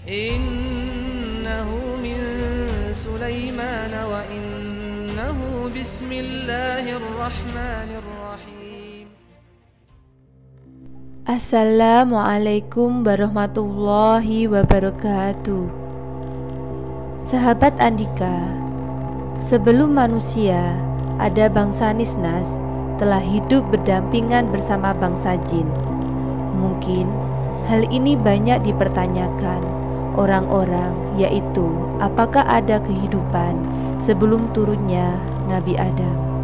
Innahu min Sulaiman wa innahu bismillahirrahmanirrahim. Assalamualaikum warahmatullahi wabarakatuh. Sahabat Andika, sebelum manusia ada bangsa Nisnas telah hidup berdampingan bersama bangsa jin. Mungkin hal ini banyak dipertanyakan orang-orang, yaitu apakah ada kehidupan sebelum turunnya Nabi Adam?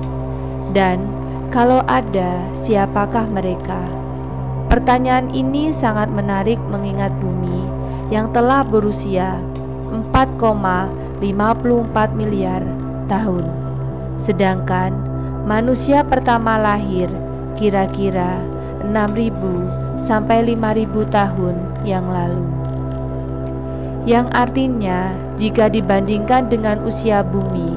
Dan kalau ada, siapakah mereka? Pertanyaan ini sangat menarik mengingat bumi yang telah berusia 4,54 miliar tahun. Sedangkan manusia pertama lahir kira-kira 6.000 sampai 5.000 tahun yang lalu. Yang artinya jika dibandingkan dengan usia bumi,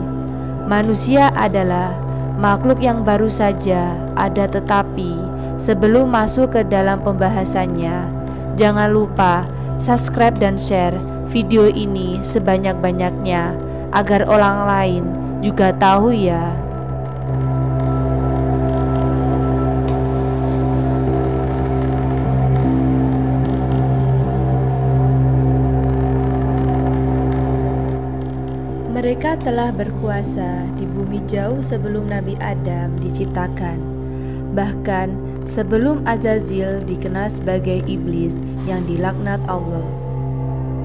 manusia adalah makhluk yang baru saja ada. Tetapi sebelum masuk ke dalam pembahasannya, jangan lupa subscribe dan share video ini sebanyak-banyaknya agar orang lain juga tahu ya. Mereka telah berkuasa di bumi jauh sebelum Nabi Adam diciptakan. Bahkan sebelum Azazil dikenal sebagai iblis yang dilaknat Allah.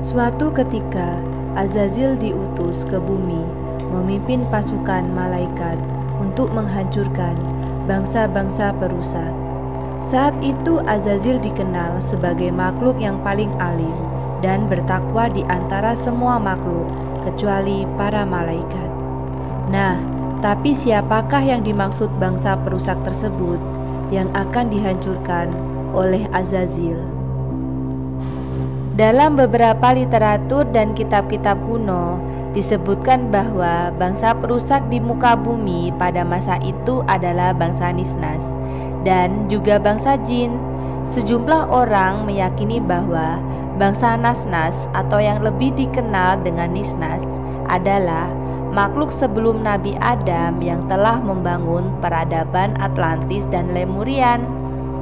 Suatu ketika Azazil diutus ke bumi memimpin pasukan malaikat untuk menghancurkan bangsa-bangsa perusak. Saat itu Azazil dikenal sebagai makhluk yang paling alim dan bertakwa di antara semua makhluk kecuali para malaikat. Nah, tapi siapakah yang dimaksud bangsa perusak tersebut yang akan dihancurkan oleh Azazil? Dalam beberapa literatur dan kitab-kitab kuno disebutkan bahwa bangsa perusak di muka bumi pada masa itu adalah bangsa Nisnas dan juga bangsa jin. Sejumlah orang meyakini bahwa bangsa Nasnas atau yang lebih dikenal dengan Nisnas adalah makhluk sebelum Nabi Adam yang telah membangun peradaban Atlantis dan Lemurian.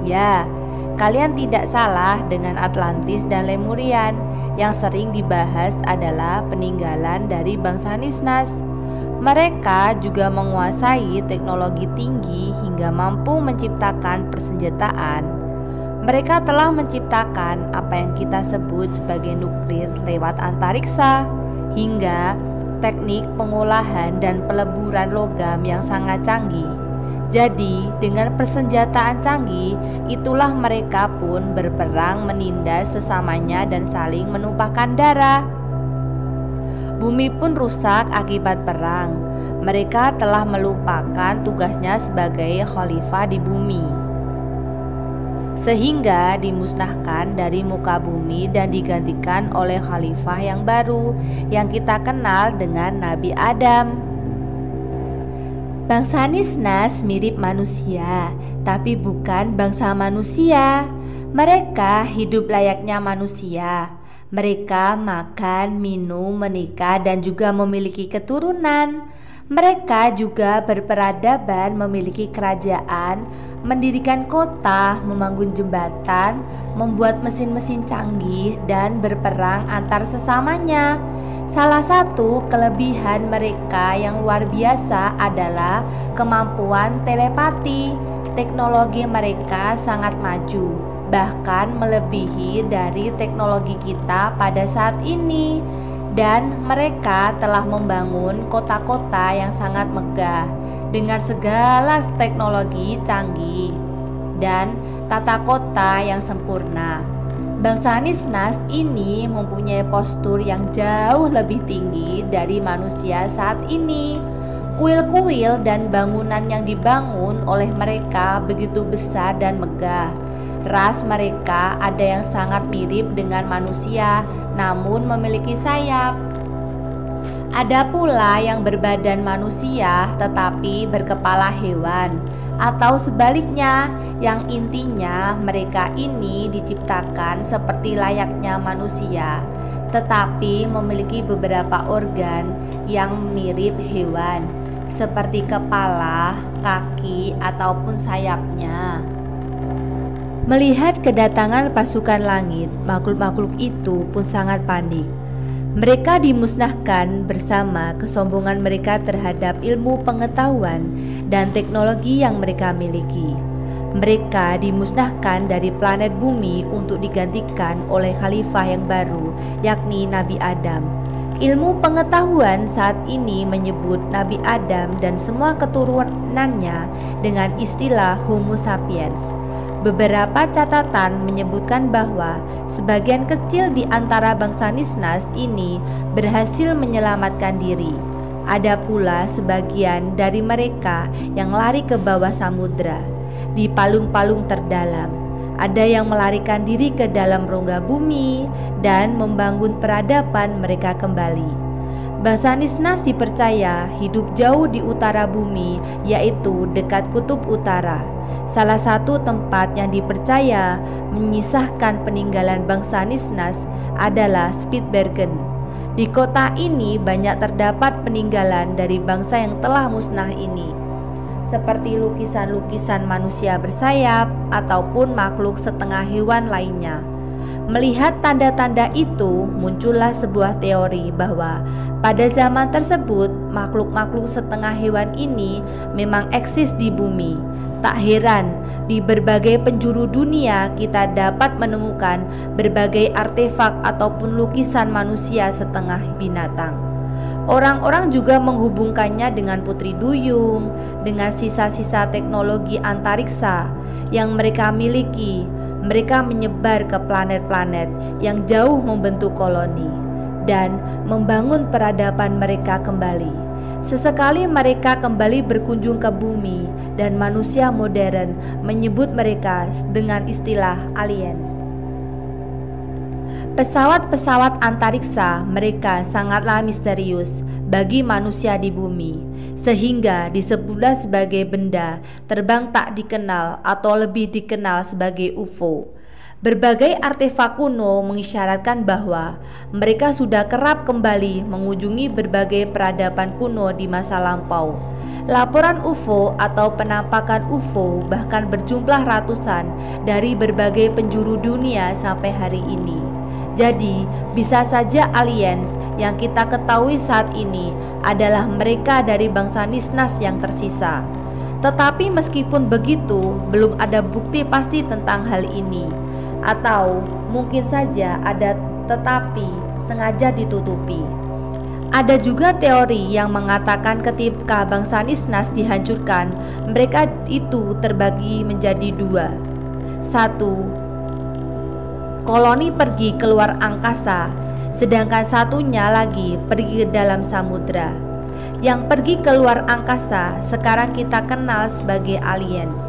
Ya, kalian tidak salah dengan Atlantis dan Lemurian. Yang sering dibahas adalah peninggalan dari bangsa Nisnas. Mereka juga menguasai teknologi tinggi hingga mampu menciptakan persenjataan. Mereka telah menciptakan apa yang kita sebut sebagai nuklir lewat antariksa, hingga teknik pengolahan dan peleburan logam yang sangat canggih. Jadi, dengan persenjataan canggih, itulah mereka pun berperang menindas sesamanya dan saling menumpahkan darah. Bumi pun rusak akibat perang. Mereka telah melupakan tugasnya sebagai khalifah di bumi, sehingga dimusnahkan dari muka bumi dan digantikan oleh khalifah yang baru yang kita kenal dengan Nabi Adam. Bangsa Nisnas mirip manusia, tapi bukan bangsa manusia. Mereka hidup layaknya manusia. Mereka makan, minum, menikah, dan juga memiliki keturunan. Mereka juga berperadaban, memiliki kerajaan, mendirikan kota, membangun jembatan, membuat mesin-mesin canggih, dan berperang antar sesamanya. Salah satu kelebihan mereka yang luar biasa adalah kemampuan telepati. Teknologi mereka sangat maju, bahkan melebihi dari teknologi kita pada saat ini. Dan mereka telah membangun kota-kota yang sangat megah dengan segala teknologi canggih dan tata kota yang sempurna. Bangsa Nisnas ini mempunyai postur yang jauh lebih tinggi dari manusia saat ini. Kuil-kuil dan bangunan yang dibangun oleh mereka begitu besar dan megah. Ras mereka ada yang sangat mirip dengan manusia, namun memiliki sayap. Ada pula yang berbadan manusia tetapi berkepala hewan, atau sebaliknya, yang intinya mereka ini diciptakan seperti layaknya manusia. tetapi memiliki beberapa organ yang mirip hewan, seperti kepala, kaki, ataupun sayapnya. Melihat kedatangan pasukan langit, makhluk-makhluk itu pun sangat panik. Mereka dimusnahkan bersama kesombongan mereka terhadap ilmu pengetahuan dan teknologi yang mereka miliki. Mereka dimusnahkan dari planet bumi untuk digantikan oleh khalifah yang baru, yakni Nabi Adam. Ilmu pengetahuan saat ini menyebut Nabi Adam dan semua keturunannya dengan istilah Homo sapiens. Beberapa catatan menyebutkan bahwa sebagian kecil di antara bangsa Nisnas ini berhasil menyelamatkan diri. Ada pula sebagian dari mereka yang lari ke bawah samudra, di palung-palung terdalam. Ada yang melarikan diri ke dalam rongga bumi dan membangun peradaban mereka kembali. Bangsa Nisnas dipercaya hidup jauh di utara bumi, yaitu dekat kutub utara. Salah satu tempat yang dipercaya menyisahkan peninggalan bangsa Nisnas adalah Spitsbergen. Di kota ini banyak terdapat peninggalan dari bangsa yang telah musnah ini, seperti lukisan-lukisan manusia bersayap ataupun makhluk setengah hewan lainnya. Melihat tanda-tanda itu, muncullah sebuah teori bahwa pada zaman tersebut makhluk-makhluk setengah hewan ini memang eksis di bumi. Tak heran, di berbagai penjuru dunia kita dapat menemukan berbagai artefak ataupun lukisan manusia setengah binatang. Orang-orang juga menghubungkannya dengan putri duyung, dengan sisa-sisa teknologi antariksa yang mereka miliki. Mereka menyebar ke planet-planet yang jauh membentuk koloni dan membangun peradaban mereka kembali. Sesekali mereka kembali berkunjung ke bumi dan manusia modern menyebut mereka dengan istilah aliens. Pesawat-pesawat antariksa mereka sangatlah misterius bagi manusia di bumi, sehingga disebutlah sebagai benda terbang tak dikenal atau lebih dikenal sebagai UFO. Berbagai artefak kuno mengisyaratkan bahwa mereka sudah kerap kembali mengunjungi berbagai peradaban kuno di masa lampau. Laporan UFO atau penampakan UFO bahkan berjumlah ratusan dari berbagai penjuru dunia sampai hari ini. Jadi, bisa saja aliens yang kita ketahui saat ini adalah mereka dari bangsa Nisnas yang tersisa. Tetapi meskipun begitu, belum ada bukti pasti tentang hal ini. Atau mungkin saja ada tetapi sengaja ditutupi. Ada juga teori yang mengatakan ketika bangsa Nisnas dihancurkan, mereka itu terbagi menjadi dua. Satu, koloni pergi keluar angkasa, sedangkan satunya lagi pergi ke dalam samudra. Yang pergi keluar angkasa sekarang kita kenal sebagai aliens,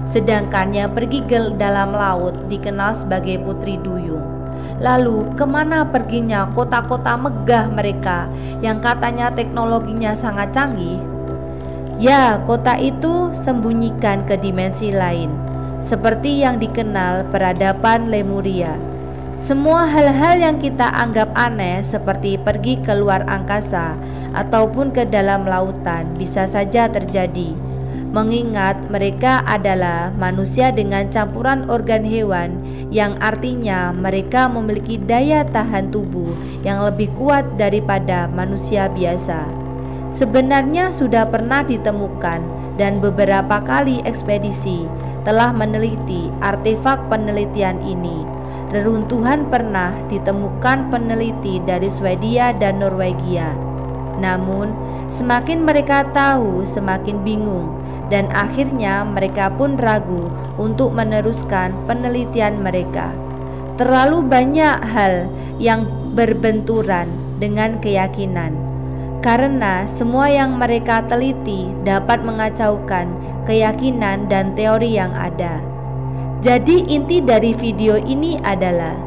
sedangkan yang pergi ke dalam laut dikenal sebagai putri duyung. Lalu kemana perginya kota-kota megah mereka yang katanya teknologinya sangat canggih? Ya, kota itu sembunyikan ke dimensi lain, seperti yang dikenal peradaban Lemuria. Semua hal-hal yang kita anggap aneh seperti pergi ke luar angkasa ataupun ke dalam lautan bisa saja terjadi, mengingat mereka adalah manusia dengan campuran organ hewan, yang artinya mereka memiliki daya tahan tubuh yang lebih kuat daripada manusia biasa. Sebenarnya sudah pernah ditemukan dan beberapa kali ekspedisi telah meneliti artefak penelitian ini. Reruntuhan pernah ditemukan peneliti dari Swedia dan Norwegia. Namun, semakin mereka tahu, semakin bingung, dan akhirnya mereka pun ragu untuk meneruskan penelitian mereka. Terlalu banyak hal yang berbenturan dengan keyakinan, karena semua yang mereka teliti dapat mengacaukan keyakinan dan teori yang ada. Jadi inti dari video ini adalah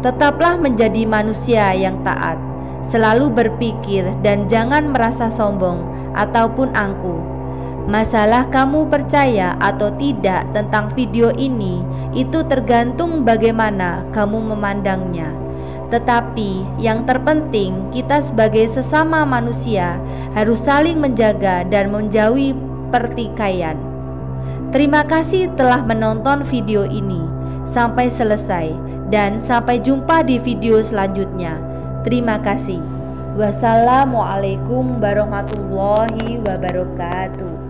tetaplah menjadi manusia yang taat, selalu berpikir dan jangan merasa sombong ataupun angkuh. Masalah kamu percaya atau tidak tentang video ini itu tergantung bagaimana kamu memandangnya. Tetapi yang terpenting, kita sebagai sesama manusia harus saling menjaga dan menjauhi pertikaian. Terima kasih telah menonton video ini sampai selesai dan sampai jumpa di video selanjutnya. Terima kasih. Wassalamualaikum warahmatullahi wabarakatuh.